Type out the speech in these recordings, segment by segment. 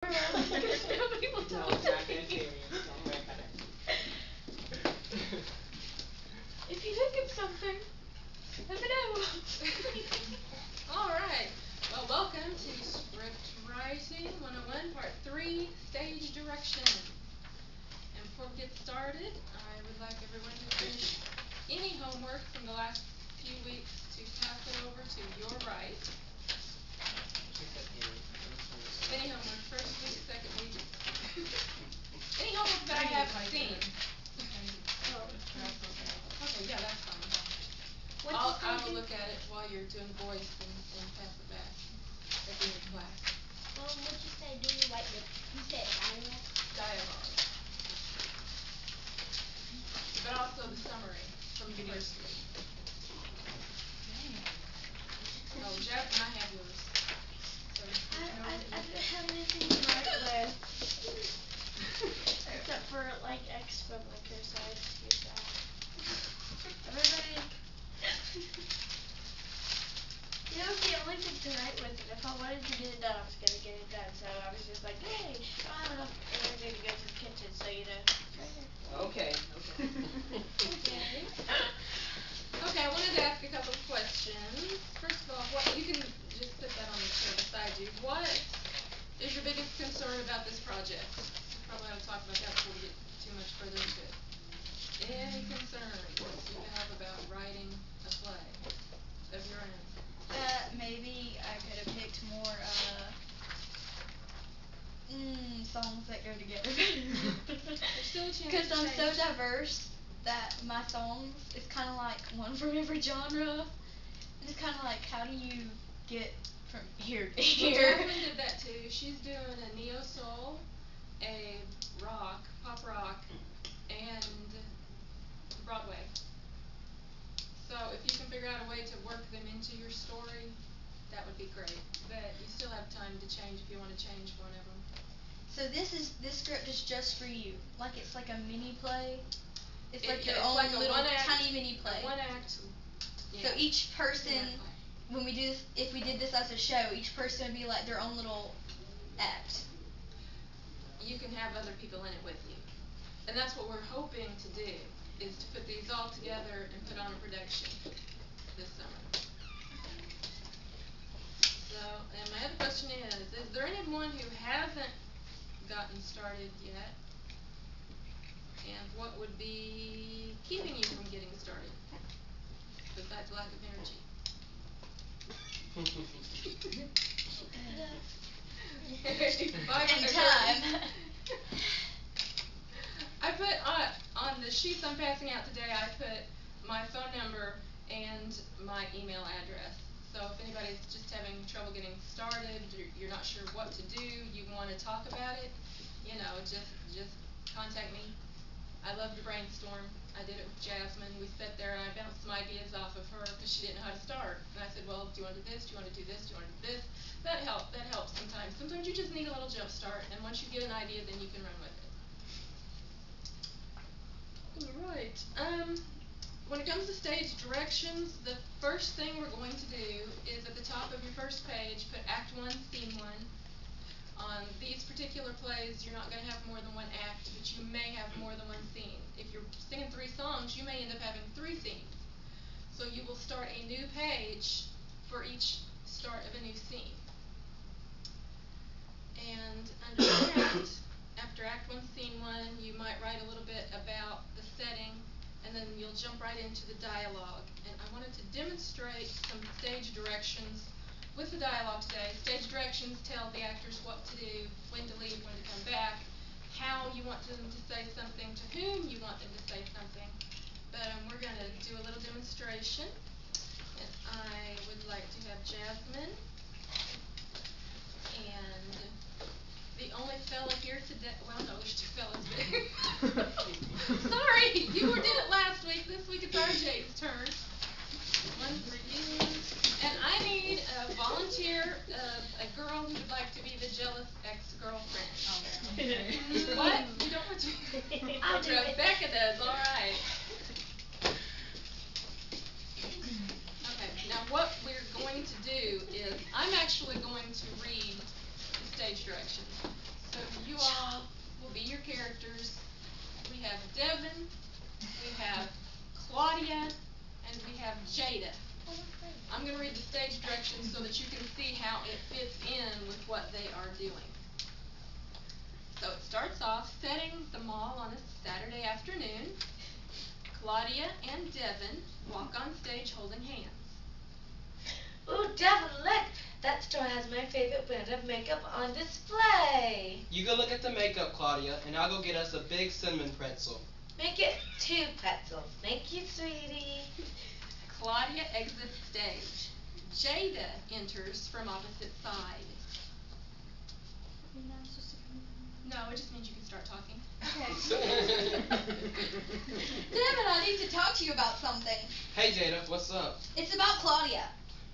Because nobody will No, talk it's to not gonna me. scare you. Don't worry about it. If you think of something, let me know. Alright, well welcome to Script Writing 101 Part 3, Stage Direction. And before we get started, I would like everyone who finished any homework from the last few weeks to pass it over to your right. She said any. Any homework, first week, second week. Any homework that I haven't seen. Oh. Okay, yeah, that's fine. What'd I you say will again? look at it while you're doing voice and pass it back at the end of class. What'd you say, do you like the, you said dialect? Dialogue. But also the summary from the first week. Oh, Jeff, and I have yours. So, I didn't have anything to write with. Except for like expo linker, so I just used that. Everybody. It was the only thing to write with, and if I wanted to get it done, I was gonna get it done. So I was just like, hey, I don't have enough energy to go to the kitchen, so you know. Okay. Okay. Okay, I wanted to ask a couple of questions. First of all, what you can just put that on the chair beside you. What is your biggest concern about this project? We probably ought to talk about that before we get too much further into it. Any concerns you have about writing a play of your own? Maybe I could have picked more songs that go together. There's still a chance to Because I'm so change. diverse that my songs is kind of like one from every genre. It's kind of like, how do you get from here to Well, here? Jasmine did that too. She's doing a neo soul, a rock, pop rock, and Broadway. So if you can figure out a way to work them into your story, that would be great. But you still have time to change if you want to change one of them. So this script is just for you. Like it's like a mini play. It's like your It's own like a little one-act, tiny mini play. A one act. So Yeah. each person, One-act play. when we do this, if we did this as a show, each person would be like their own little act. You can have other people in it with you. And that's what we're hoping to do, is to put these all together and put on a production this summer. So, and my other question is there anyone who hasn't gotten started yet? And what would be keeping you from getting started, besides lack of energy? And time. I put on the sheets I'm passing out today, I put my phone number and my email address. So if anybody's just having trouble getting started, you're not sure what to do, you want to talk about it, you know, just contact me. I love to brainstorm. I did it with Jasmine. We sat there and I bounced some ideas off of her because she didn't know how to start. And I said, well, do you want to do this? Do you want to do this? Do you want to do this? That helps sometimes. Sometimes you just need a little jump start, and once you get an idea, then you can run with it. Alright, when it comes to stage directions, the first thing we're going to do is at the top of your first page, put Act 1, Scene 1. On these particular plays, you're not going to have more than one act, but you may have more than one scene. If you're singing 3 songs, you may end up having 3 scenes. So you will start a new page for each start of a new scene. And under that, after Act 1, Scene 1, you might write a little bit about the setting, and then you'll jump right into the dialogue. And I wanted to demonstrate some stage directions with the dialogue today. Stage directions tell the actors what to do, when to leave, when to come back, how you want them to say something, to whom you want them to say something. But we're going to do a little demonstration. And I would like to have Jasmine and the only fella here today, well no, there's 2 fellas, but sorry, you did it last week. This week it's RJ's turn. One for you. And I need a volunteer, a girl who would like to be the jealous ex-girlfriend. What? You don't want to? I'll do it. Rebecca does, alright. Okay, now what we're going to do is, I'm actually going to read the stage directions. So you all will be your characters. We have Devin, we have Claudia, and we have Jada. I'm going to read the stage directions so that you can see how it fits in with what they are doing. So it starts off setting the mall on a Saturday afternoon. Claudia and Devin walk on stage holding hands. Ooh, Devin, look! That store has my favorite brand of makeup on display. You go look at the makeup, Claudia, and I'll go get us a big cinnamon pretzel. Make it 2 pretzels. Thank you, sweetie. Claudia exits stage. Jada enters from opposite side. No, it just means you can start talking. Okay. Devin, I need to talk to you about something. Hey, Jada, what's up? It's about Claudia.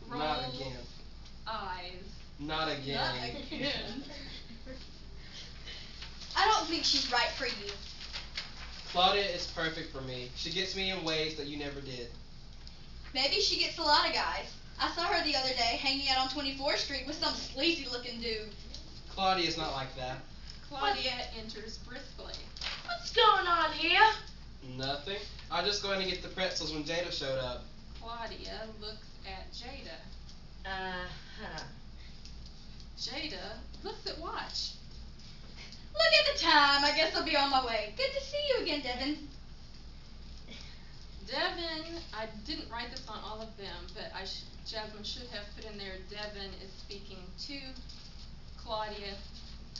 Roll Not again. eyes. Not again. Not again. I don't think she's right for you. Claudia is perfect for me. She gets me in ways that you never did. Maybe she gets a lot of guys. I saw her the other day hanging out on 24th Street with some sleazy looking dude. Claudia's not like that. Claudia enters briskly. What's going on here? Nothing. I was just going to get the pretzels when Jada showed up. Claudia looks at Jada. Uh-huh. Jada looks at watch. Look at the time. I guess I'll be on my way. Good to see you again, Devin. Devin, I didn't write this on all of them, but Jasmine should have put in there Devin is speaking to Claudia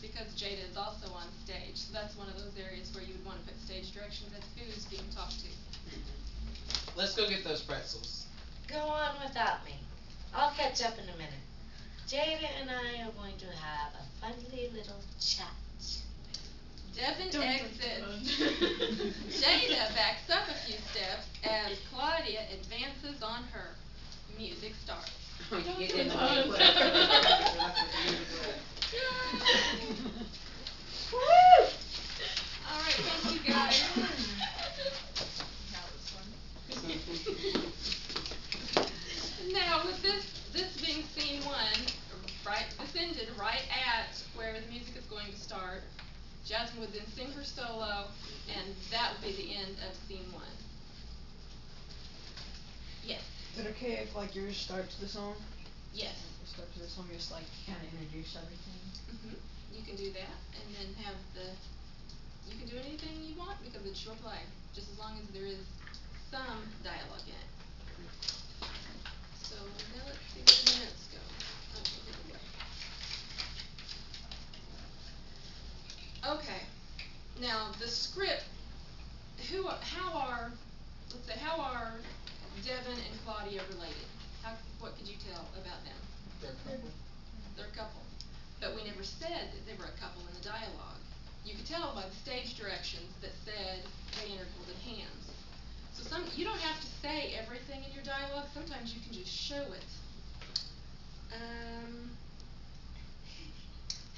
because Jada is also on stage. So that's one of those areas where you would want to put stage directions as who's being talked to. Let's go get those pretzels. Go on without me. I'll catch up in a minute. Jada and I are going to have a friendly little chat. Devin exits. Jada backs up a few steps as Claudia advances on her. Music starts. You didn't Woo! All right, thank you guys. Now, with this being scene 1, right, this ended right at where the music is going to start. Jasmine would then sing her solo, and that would be the end of scene 1. Yes. Is it okay if like yours starts the song? Yes. Start to the song, just like kind of introduce everything. You can do that, and then have you can do anything you want because it's your play, just as long as there is some dialogue in it. So now let's see where the minutes go. Okay, here we go. Okay, now the script, how are Devin and Claudia related? What could you tell about them? They're a couple. They're a couple. But we never said that they were a couple in the dialogue. You could tell by the stage directions that said they entered holding hands. So you don't have to say everything in your dialogue, sometimes you can just show it.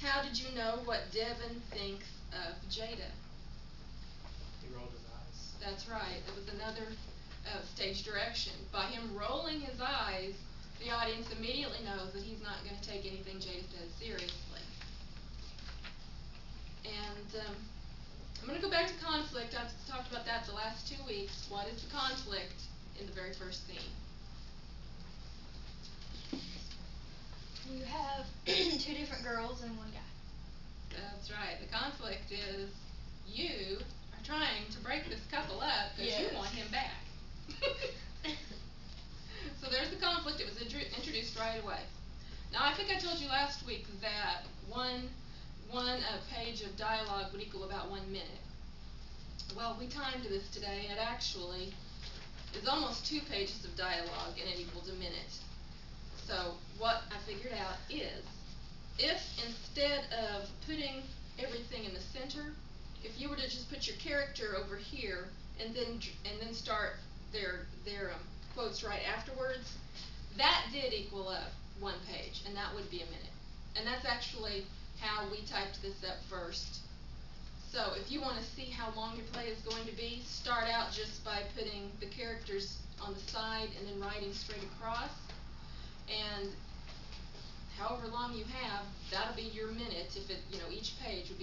How did you know what Devin thinks of Jada? He rolled his eyes. That's right, it was another stage direction. By him rolling his eyes, the audience immediately knows that he's not going to take anything Jada says seriously. And I'm going to go back to conflict. I've talked about that the last 2 weeks. What is the conflict in the very first scene? You have 2 different girls and 1 guy. That's right. The conflict is you are trying to break this couple up because you Yes. want him back. So there's the conflict. It was introduced right away. Now I think I told you last week that one page of dialogue would equal about 1 minute. Well, we timed this today, and it actually is almost 2 pages of dialogue, and it equals a minute. So what I figured out is, if instead of putting everything in the center, if you were to just put your character over here and then start their quotes right afterwards, that did equal up 1 page, and that would be a minute. And that's actually how we typed this up first. So if you want to see how long your play is going to be, start out just by putting the characters on the side and then writing straight across. And however long you have, that'll be your minute. If each page would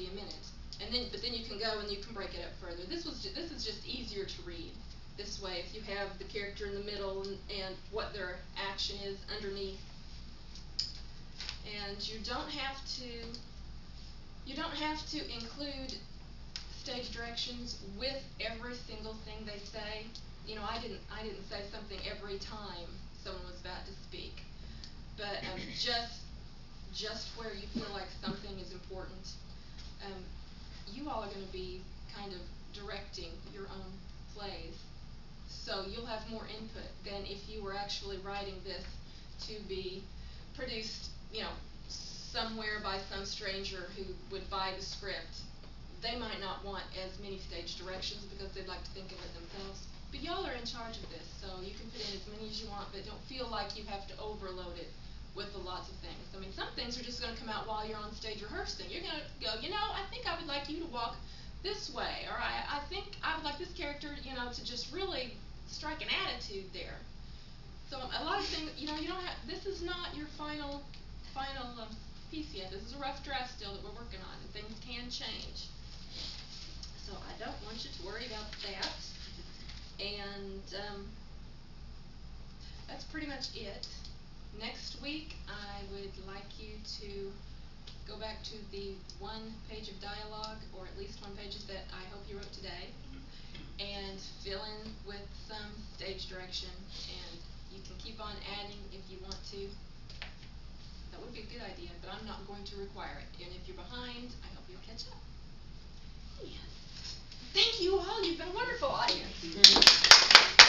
but then you can go and you can break it up further. This is just easier to read this way if you have the character in the middle and what their action is underneath. And you don't have to include stage directions with every single thing they say. You know, I didn't say something every time someone was about to speak, but just where you feel like something is important. You all are going to be kind of directing your own plays, so you'll have more input than if you were actually writing this to be produced, you know, somewhere by some stranger who would buy the script. They might not want as many stage directions because they'd like to think of it themselves. But y'all are in charge of this, so you can put in as many as you want, but don't feel like you have to overload it with lots of things. I mean, some things are just going to come out while you're on stage rehearsing. You're going to go, you know, I think I would like you to walk this way, or I think I would like this character, you know, to just really strike an attitude there. So a lot of things, you know, you don't have, this is not your final piece yet. This is a rough draft still that we're working on, and things can change. So I don't want you to worry about that. And that's pretty much it. Next week, I would like you to go back to the one page of dialogue, or at least one page that I hope you wrote today, and fill in with some stage direction. And you can keep on adding if you want to. That would be a good idea, but I'm not going to require it. And if you're behind, I hope you'll catch up. Yes. Thank you all. You've been a wonderful audience.